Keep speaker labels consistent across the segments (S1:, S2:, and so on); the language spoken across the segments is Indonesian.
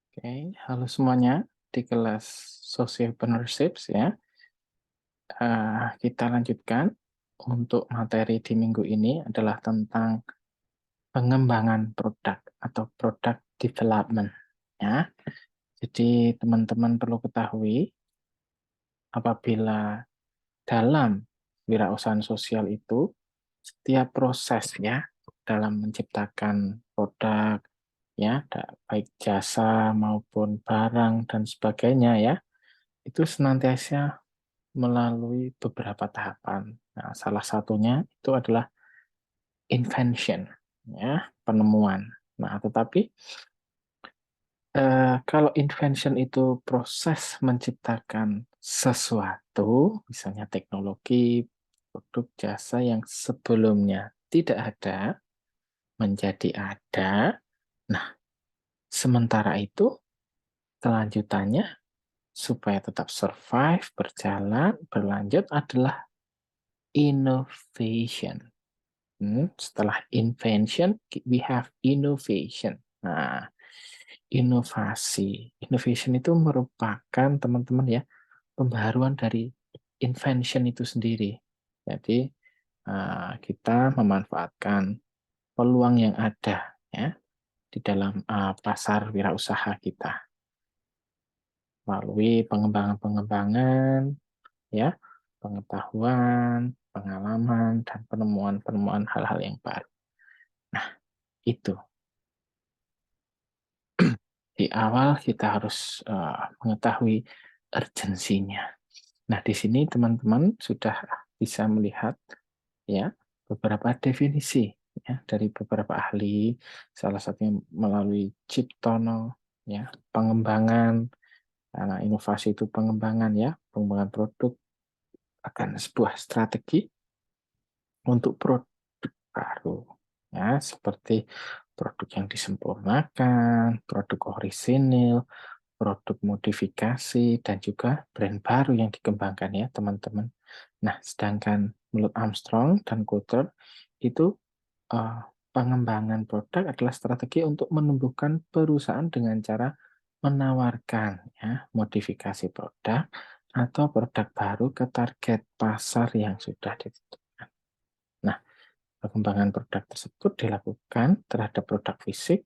S1: Oke, halo semuanya di kelas Sociopreneurship ya. Kita lanjutkan untuk materi di minggu ini adalah tentang pengembangan produk atau product development ya. Jadi teman-teman perlu ketahui apabila dalam wirausaha sosial itu setiap prosesnya dalam menciptakan produk ya, baik jasa maupun barang dan sebagainya ya, itu senantiasa melalui beberapa tahapan. Nah, salah satunya itu adalah invention, ya, penemuan. Nah, tetapi kalau invention itu proses menciptakan sesuatu, misalnya teknologi, produk, jasa yang sebelumnya tidak ada, menjadi ada. Nah, sementara itu kelanjutannya supaya tetap survive, berjalan, berlanjut adalah innovation. Setelah invention, we have innovation. Nah, inovasi. Innovation itu merupakan, teman-teman ya, pembaharuan dari invention itu sendiri. Jadi, kita memanfaatkan peluang yang ada ya di dalam pasar wirausaha kita melalui pengembangan-pengembangan, ya, pengetahuan, pengalaman, dan penemuan-penemuan hal-hal yang baru. Nah, itu. Di awal kita harus mengetahui urgensinya. Nah, di sini teman-teman sudah bisa melihat ya beberapa definisi ya dari beberapa ahli, salah satunya melalui Ciptono ya, pengembangan, karena inovasi itu pengembangan ya, pengembangan produk akan sebuah strategi untuk produk baru ya, seperti produk yang disempurnakan, produk orisinil, produk modifikasi, dan juga brand baru yang dikembangkan ya teman-teman. Nah, sedangkan menurut Armstrong dan Coulter itu eh, pengembangan produk adalah strategi untuk menumbuhkan perusahaan dengan cara menawarkan ya modifikasi produk atau produk baru ke target pasar yang sudah ditentukan. Nah, pengembangan produk tersebut dilakukan terhadap produk fisik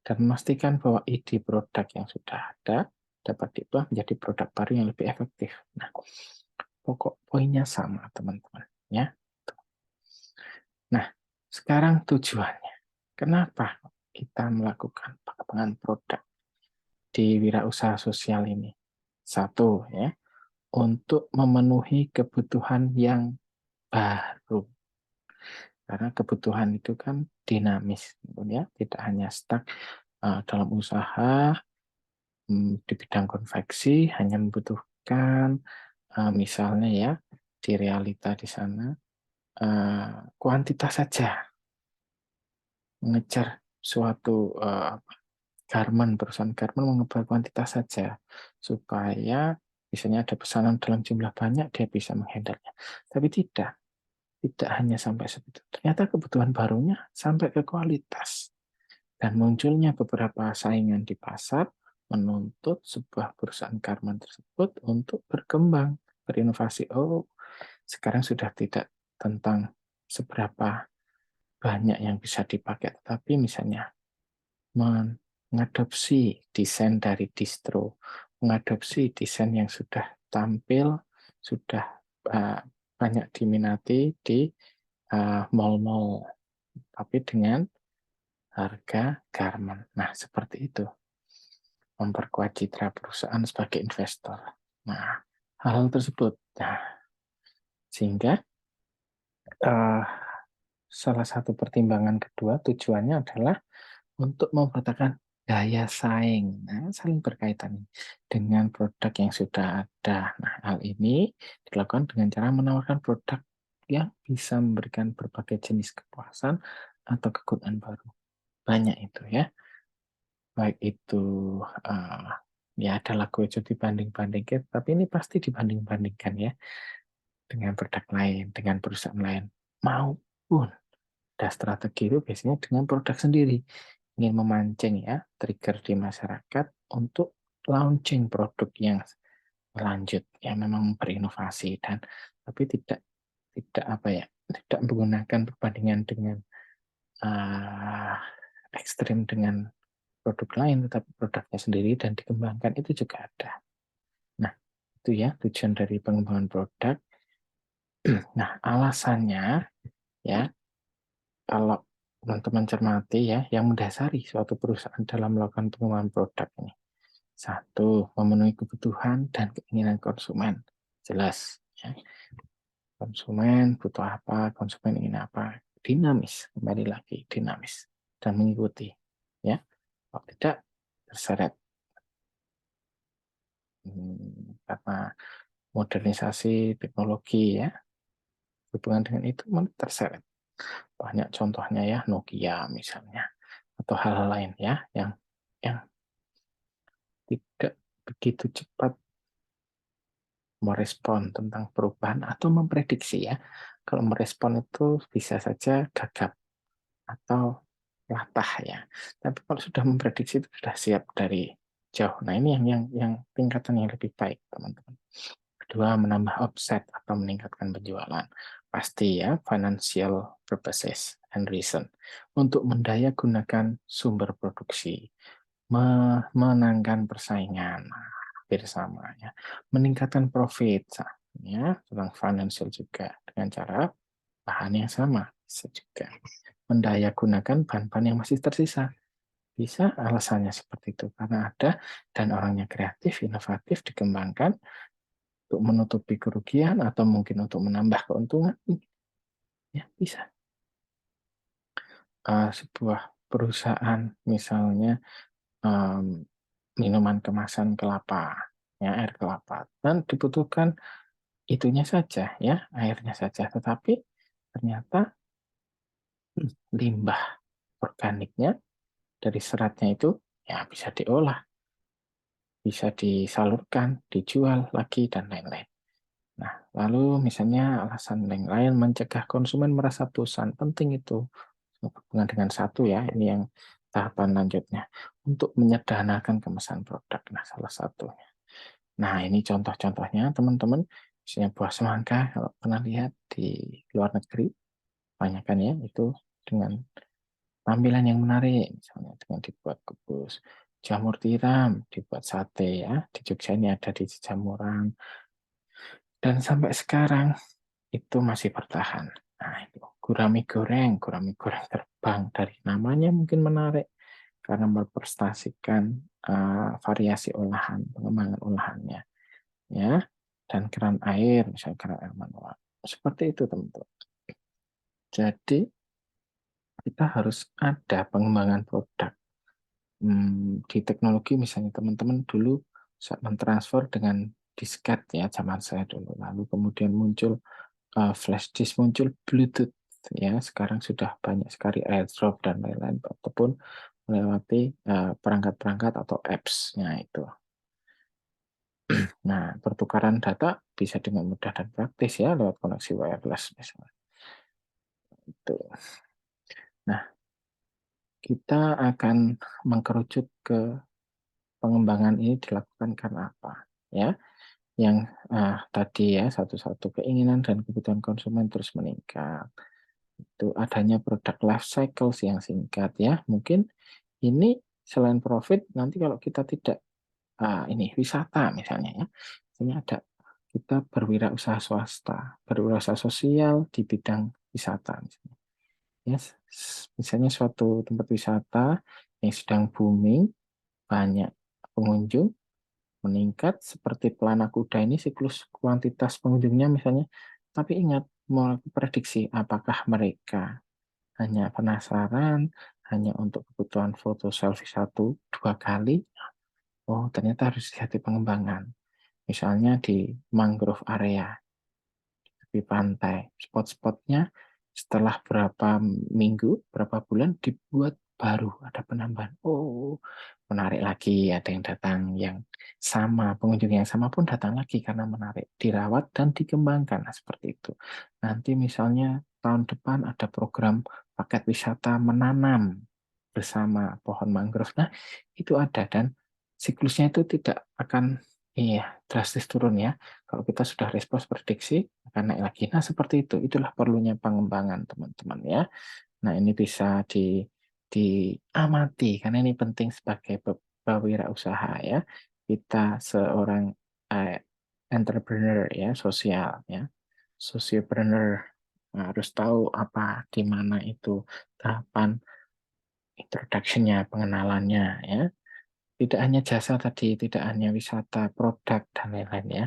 S1: dan memastikan bahwa ide produk yang sudah ada dapat diubah menjadi produk baru yang lebih efektif. Nah, pokok poinnya sama, teman-teman. Ya. Nah, sekarang tujuannya. Kenapa kita melakukan pengembangan produk di wirausaha sosial ini? Satu, ya, untuk memenuhi kebutuhan yang baru. Karena kebutuhan itu kan dinamis, ya, tidak hanya stuck dalam usaha di bidang konveksi hanya membutuhkan misalnya ya di realita di sana kuantitas saja mengejar suatu garment, perusahaan garment mengejar kuantitas saja supaya misalnya ada pesanan dalam jumlah banyak dia bisa menghandlenya. Tapi tidak hanya sampai segitu. Ternyata kebutuhan barunya sampai ke kualitas. Dan munculnya beberapa saingan di pasar menuntut sebuah perusahaan garment tersebut untuk berkembang, berinovasi. Oh, sekarang sudah tidak tentang seberapa banyak yang bisa dipakai, tetapi misalnya mengadopsi desain dari distro, mengadopsi desain yang sudah tampil, sudah uh, banyak diminati di mall-mall, tapi dengan harga garment. Nah, seperti itu. Memperkuat citra perusahaan sebagai investor. Nah, hal-hal tersebut. Nah, sehingga uh, salah satu pertimbangan kedua tujuannya adalah untuk mempertahankan daya saing. Nah, saling berkaitan dengan produk yang sudah ada. Nah, hal ini dilakukan dengan cara menawarkan produk yang bisa memberikan berbagai jenis kepuasan atau kegunaan baru. Banyak itu ya. Baik itu ya ada lagu itu dibanding-bandingkan, tapi ini pasti dibanding-bandingkan ya dengan produk lain, dengan perusahaan lain. Maupun ada strategi itu biasanya dengan produk sendiri. ingin memancing ya, trigger di masyarakat untuk launching produk yang lanjut, yang memang berinovasi dan tapi tidak apa ya, tidak menggunakan perbandingan dengan ekstrim dengan produk lain, tetapi produknya sendiri dan dikembangkan itu juga ada. Nah, itu ya tujuan dari pengembangan produk. Nah, alasannya ya, kalau teman-teman cermati ya, yang mendasari suatu perusahaan dalam melakukan pengembangan produk ini. Satu, memenuhi kebutuhan dan keinginan konsumen. Jelas. Ya. Konsumen butuh apa, konsumen ingin apa. Dinamis, kembali lagi, dinamis. Dan mengikuti. Ya. Kalau tidak, terseret. Karena modernisasi teknologi ya, hubungan dengan itu terseret. Banyak contohnya ya, Nokia misalnya. Atau hal-hal lain ya, yang tidak begitu cepat merespon tentang perubahan atau memprediksi ya. Kalau merespon itu bisa saja gagap atau latah ya. Tapi kalau sudah memprediksi itu sudah siap dari jauh. Nah, ini yang tingkatan yang lebih baik, teman-teman. Kedua, menambah offset atau meningkatkan penjualan. Pasti ya, financial purposes and reason. Untuk mendaya gunakan sumber produksi, memenangkan persaingan, hampir sama ya. Meningkatkan profit ya, tentang financial juga dengan cara bahan yang sama bisa juga. Mendaya gunakan bahan-bahan yang masih tersisa. Bisa alasannya seperti itu karena ada dan orangnya kreatif, inovatif, dikembangkan untuk menutupi kerugian atau mungkin untuk menambah keuntungan. Ya, bisa. Sebuah perusahaan misalnya minuman kemasan kelapa, ya air kelapa, dan dibutuhkan itunya saja, ya airnya saja. Tetapi ternyata limbah organiknya dari seratnya itu ya bisa diolah, bisa disalurkan, dijual lagi dan lain-lain. Nah, lalu misalnya alasan lain-lain mencegah konsumen merasa bosan, penting itu hubungan dengan satu ya, ini yang tahapan lanjutnya untuk menyederhanakan kemasan produk. Nah, salah satunya. Nah, ini contoh-contohnya teman-teman, misalnya buah semangka kalau pernah lihat di luar negeri, banyak kan ya itu dengan tampilan yang menarik, misalnya dengan dibuat kubus. Jamur tiram dibuat sate ya, di Jogja ini ada di Jamuran. Dan sampai sekarang itu masih bertahan. Nah, itu gurami goreng terbang dari namanya mungkin menarik karena memprestasikan variasi olahan, pengembangan olahannya, ya. Dan keran air, misalnya keran air manual. Seperti itu, teman-teman. Jadi kita harus ada pengembangan produk. Di teknologi misalnya teman-teman dulu saat mentransfer dengan disket ya zaman saya dulu. Lalu kemudian muncul flash disk, muncul Bluetooth ya. Sekarang sudah banyak sekali AirDrop dan lain-lain ataupun melewati perangkat-perangkat atau apps-nya itu. Nah, pertukaran data bisa dengan mudah dan praktis ya lewat koneksi wireless misalnya. Itu. Nah, kita akan mengkerucut ke pengembangan ini dilakukan karena apa? Ya, yang tadi ya satu-satu keinginan dan kebutuhan konsumen terus meningkat. Itu adanya produk life cycle yang singkat ya. Mungkin ini selain profit nanti kalau kita tidak ini wisata misalnya ya. Misalnya ada kita berwirausaha swasta, berwirausaha sosial di bidang wisata misalnya. Ya, misalnya suatu tempat wisata yang sedang booming, banyak pengunjung, meningkat seperti pelana kuda ini siklus kuantitas pengunjungnya misalnya. Tapi ingat, mau prediksi apakah mereka hanya penasaran, hanya untuk kebutuhan foto selfie 1-2 kali. Oh, ternyata harus dihati pengembangan. Misalnya di mangrove area, di pantai, spot-spotnya setelah berapa minggu, berapa bulan dibuat baru, ada penambahan. Oh, menarik lagi, ada yang datang yang sama, pengunjung yang sama pun datang lagi karena menarik, dirawat dan dikembangkan. Nah, seperti itu. Nanti misalnya tahun depan ada program paket wisata menanam. bersama pohon mangrove. Nah, itu ada dan siklusnya itu tidak akan drastis turun ya. Kalau kita sudah respons prediksi akan naik lagi. Nah, seperti itu. Itulah perlunya pengembangan teman-teman ya. Nah, ini bisa diamati karena ini penting sebagai pewirausaha ya. Kita seorang entrepreneur ya, sosial ya. Sociopreneur harus tahu apa di mana itu tahapan introduction-nya, pengenalannya ya. Tidak hanya jasa tadi, tidak hanya wisata, produk dan lain-lain ya.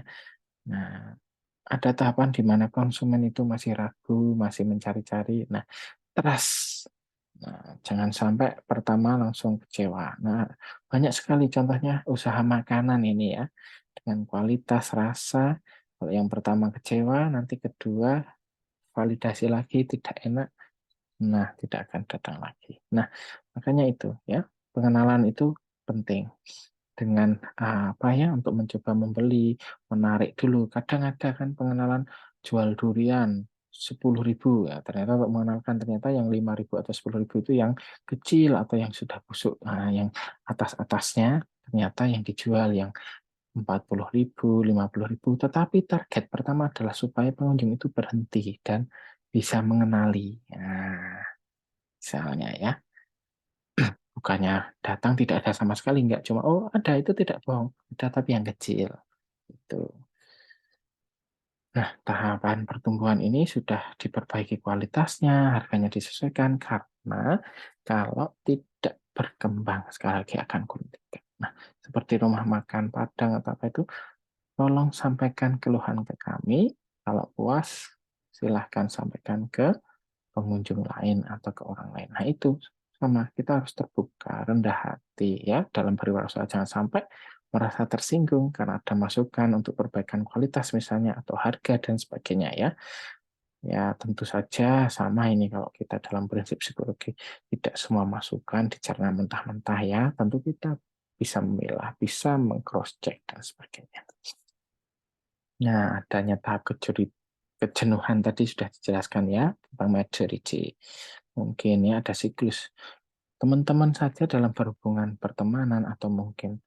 S1: Nah, ada tahapan di mana konsumen itu masih ragu, masih mencari-cari. Nah, trust. Nah, jangan sampai pertama langsung kecewa. Nah, banyak sekali contohnya usaha makanan ini ya. Dengan kualitas rasa, kalau yang pertama kecewa, nanti kedua validasi lagi tidak enak, nah tidak akan datang lagi. Nah, makanya itu ya, pengenalan itu penting. Dengan apa ya, untuk mencoba membeli, menarik dulu. Kadang ada kan pengenalan jual durian 10.000 ya, ternyata untuk mengenalkan ternyata yang 5.000 atau 10.000 itu yang kecil atau yang sudah busuk. Nah, yang atas-atasnya ternyata yang dijual yang 40.000, 50.000, tetapi target pertama adalah supaya pengunjung itu berhenti dan bisa mengenali. Nah, misalnya ya, bukannya datang tidak ada sama sekali, enggak, cuma oh ada, itu tidak bohong, ada tapi yang kecil. Itu. Nah, tahapan pertumbuhan ini sudah diperbaiki kualitasnya, harganya disesuaikan karena kalau tidak berkembang sekali lagi akan gulung. Nah, seperti rumah makan Padang atau apa itu, tolong sampaikan keluhan ke kami. Kalau puas, silahkan sampaikan ke pengunjung lain atau ke orang lain. Nah, itu sama, kita harus terbuka, rendah hati ya dalam berwirausaha. Jangan sampai merasa tersinggung karena ada masukan untuk perbaikan kualitas misalnya atau harga dan sebagainya ya. Ya, tentu saja sama ini kalau kita dalam prinsip psikologi, tidak semua masukan dicerna mentah-mentah ya. Tentu kita bisa memilah, bisa meng-cross check dan sebagainya. Nah, adanya tahap kejenuhan tadi sudah dijelaskan ya tentang maturity. Mungkin ya ada siklus. Teman-teman saja dalam berhubungan pertemanan atau mungkin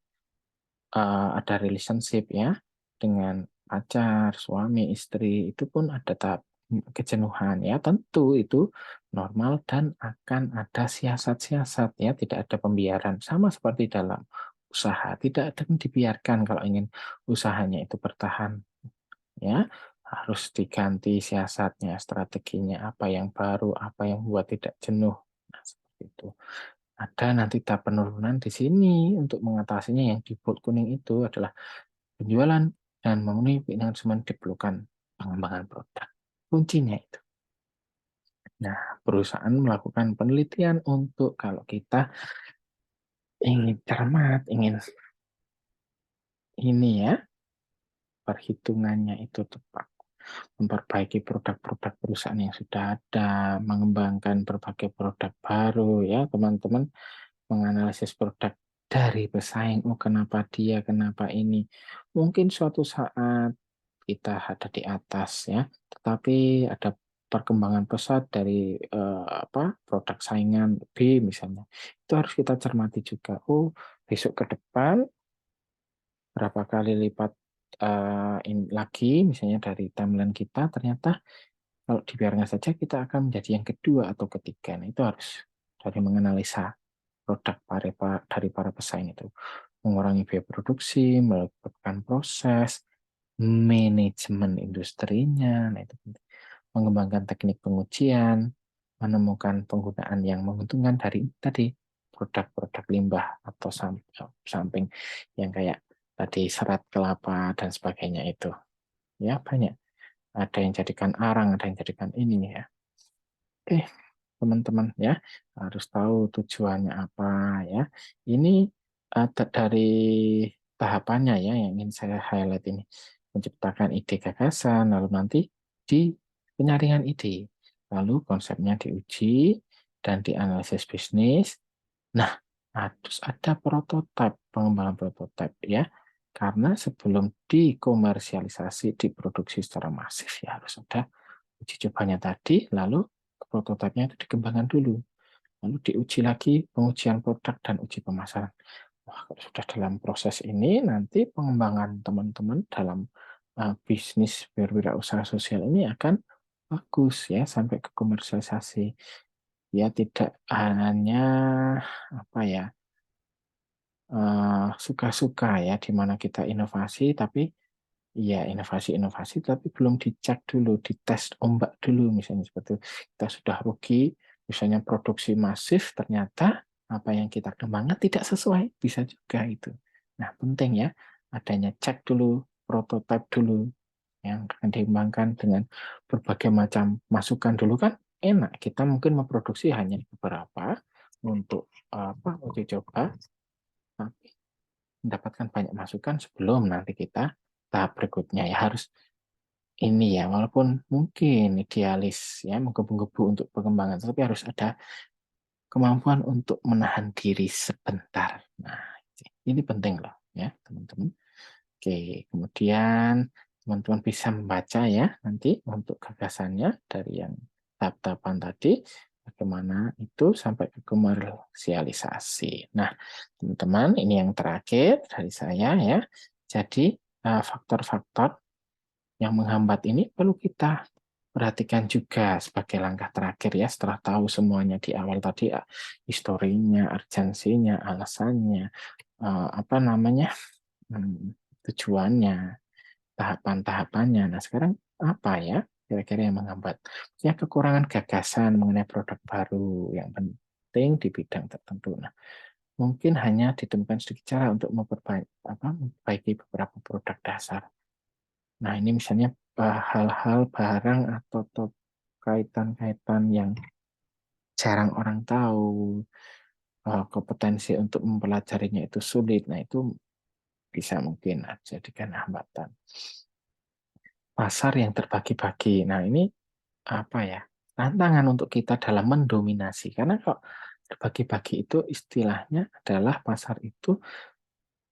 S1: ada relationship ya dengan pacar, suami, istri, itu pun ada tahap kejenuhan ya. Tentu itu normal dan akan ada siasat-siasat ya, tidak ada pembiaran. Sama seperti dalam usaha, tidak ada yang dibiarkan kalau ingin usahanya itu bertahan ya, harus diganti siasatnya, strateginya, apa yang baru, apa yang buat tidak jenuh. Nah, seperti itu. Ada nanti tahap penurunan di sini untuk mengatasinya, yang di bold kuning itu adalah penjualan dan memenuhi manajemen diperlukan pengembangan produk. Kuncinya itu. Nah, perusahaan melakukan penelitian untuk kalau kita ingin cermat, ingin ini ya, perhitungannya itu tepat. Memperbaiki produk-produk perusahaan yang sudah ada, mengembangkan berbagai produk baru ya teman-teman, menganalisis produk dari pesaing, oh kenapa dia, kenapa ini. Mungkin suatu saat kita ada di atas ya, tetapi ada perkembangan pesat dari produk saingan B misalnya. Itu harus kita cermati juga. Oh, besok ke depan berapa kali lipat lagi misalnya dari timeline kita, ternyata kalau dibiarkan saja kita akan menjadi yang kedua atau ketiga. Nah, itu harus dari menganalisa produk dari para pesaing itu. Mengurangi biaya produksi, melakukan proses, manajemen industrinya, nah itu penting. Mengembangkan teknik pengujian, menemukan penggunaan yang menguntungkan dari tadi produk-produk limbah atau samping yang kayak tadi serat kelapa dan sebagainya itu. Ya, banyak. Ada yang jadikan arang, ada yang jadikan ini ya. Oke, teman-teman ya, harus tahu tujuannya apa ya. Ini dari tahapannya ya yang ingin saya highlight ini. Menciptakan ide gagasan, lalu nanti di penyaringan ide. Lalu konsepnya diuji dan dianalisis bisnis. Nah, harus ada prototipe, pengembangan prototipe ya. Karena sebelum dikomersialisasi, diproduksi secara masif ya harus ada uji cobanya tadi, lalu prototipenya itu dikembangkan dulu. lalu diuji lagi pengujian produk dan uji pemasaran. Wah, kalau sudah dalam proses ini, nanti pengembangan teman-teman dalam bisnis berwirausaha sosial ini akan bagus ya sampai ke komersialisasi. Ya tidak hanya apa ya suka-suka ya di mana kita inovasi tapi iya, inovasi-inovasi tapi belum dicek dulu, dites ombak dulu misalnya seperti itu. Kita sudah rugi, misalnya produksi masif ternyata apa yang kita kembangkan tidak sesuai, bisa juga itu. Nah, penting ya adanya cek dulu, prototipe dulu yang akan dikembangkan dengan berbagai macam masukan dulu kan enak. Kita mungkin memproduksi hanya beberapa untuk uji coba, tapi mendapatkan banyak masukan sebelum nanti kita tahap berikutnya ya harus ini ya, walaupun mungkin idealis ya, menggebu-gebu untuk pengembangan, tapi harus ada kemampuan untuk menahan diri sebentar. Nah, ini penting loh ya, teman-teman. Oke, kemudian teman-teman bisa membaca ya nanti untuk gagasannya dari yang tahap-tahapan tadi, bagaimana itu sampai ke komersialisasi. Nah, teman-teman, ini yang terakhir dari saya ya. Jadi, faktor-faktor yang menghambat ini perlu kita perhatikan juga sebagai langkah terakhir ya setelah tahu semuanya di awal tadi historinya, urgensinya, alasannya, apa namanya tujuannya, tahapan-tahapannya. Nah sekarang apa ya kira-kira yang menghambat? Ya kekurangan gagasan mengenai produk baru yang penting di bidang tertentu. Nah mungkin hanya ditemukan sedikit cara untuk memperbaiki beberapa produk dasar. Nah, ini misalnya hal-hal barang atau kaitan-kaitan yang jarang orang tahu, kompetensi untuk mempelajarinya itu sulit. Nah, itu bisa mungkin jadikan hambatan. Pasar yang terbagi-bagi. Nah, ini apa ya? Tantangan untuk kita dalam mendominasi. Karena kok terbagi-bagi itu istilahnya adalah pasar itu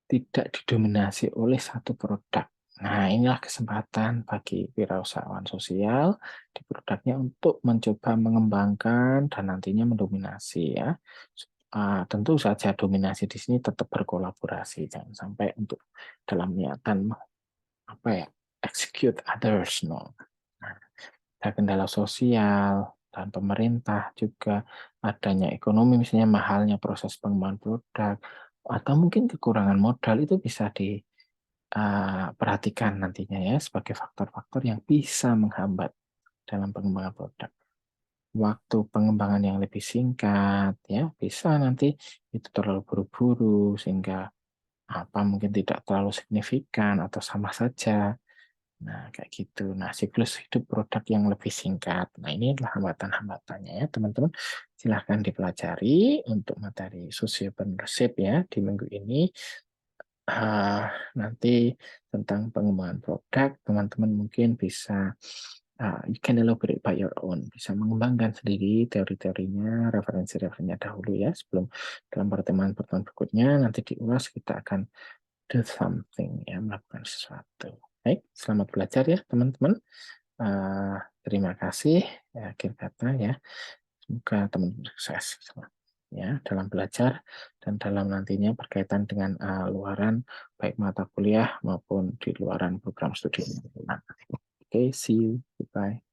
S1: tidak didominasi oleh satu produk. Nah, inilah kesempatan bagi wirausahawan sosial di produknya untuk mencoba mengembangkan dan nantinya mendominasi ya. Tentu saja dominasi di sini tetap berkolaborasi, jangan sampai untuk dalam niatan apa ya execute others no. Nah, ada kendala sosial dan pemerintah juga adanya ekonomi misalnya mahalnya proses pengembangan produk atau mungkin kekurangan modal itu bisa diperhatikan nantinya ya sebagai faktor-faktor yang bisa menghambat dalam pengembangan produk. Waktu pengembangan yang lebih singkat ya bisa nanti itu terlalu buru-buru sehingga mungkin tidak terlalu signifikan atau sama saja. Nah, kayak gitu. Nah, siklus hidup produk yang lebih singkat. Nah, ini adalah hambatan-hambatannya ya, teman-teman. Silahkan dipelajari untuk materi sociopreneurship ya di minggu ini. Nanti tentang pengembangan produk, teman-teman mungkin bisa you can elaborate by your own. Bisa mengembangkan sendiri teori-teorinya, referensi-referensinya dahulu ya, sebelum dalam pertemuan-pertemuan berikutnya nanti diulas kita akan do something ya, melakukan sesuatu. Baik, selamat belajar ya teman-teman. Terima kasih. Akhir kata ya, semoga teman-teman sukses ya dalam belajar dan dalam nantinya berkaitan dengan luaran baik mata kuliah maupun di luaran program studi. Oke, see you. Goodbye.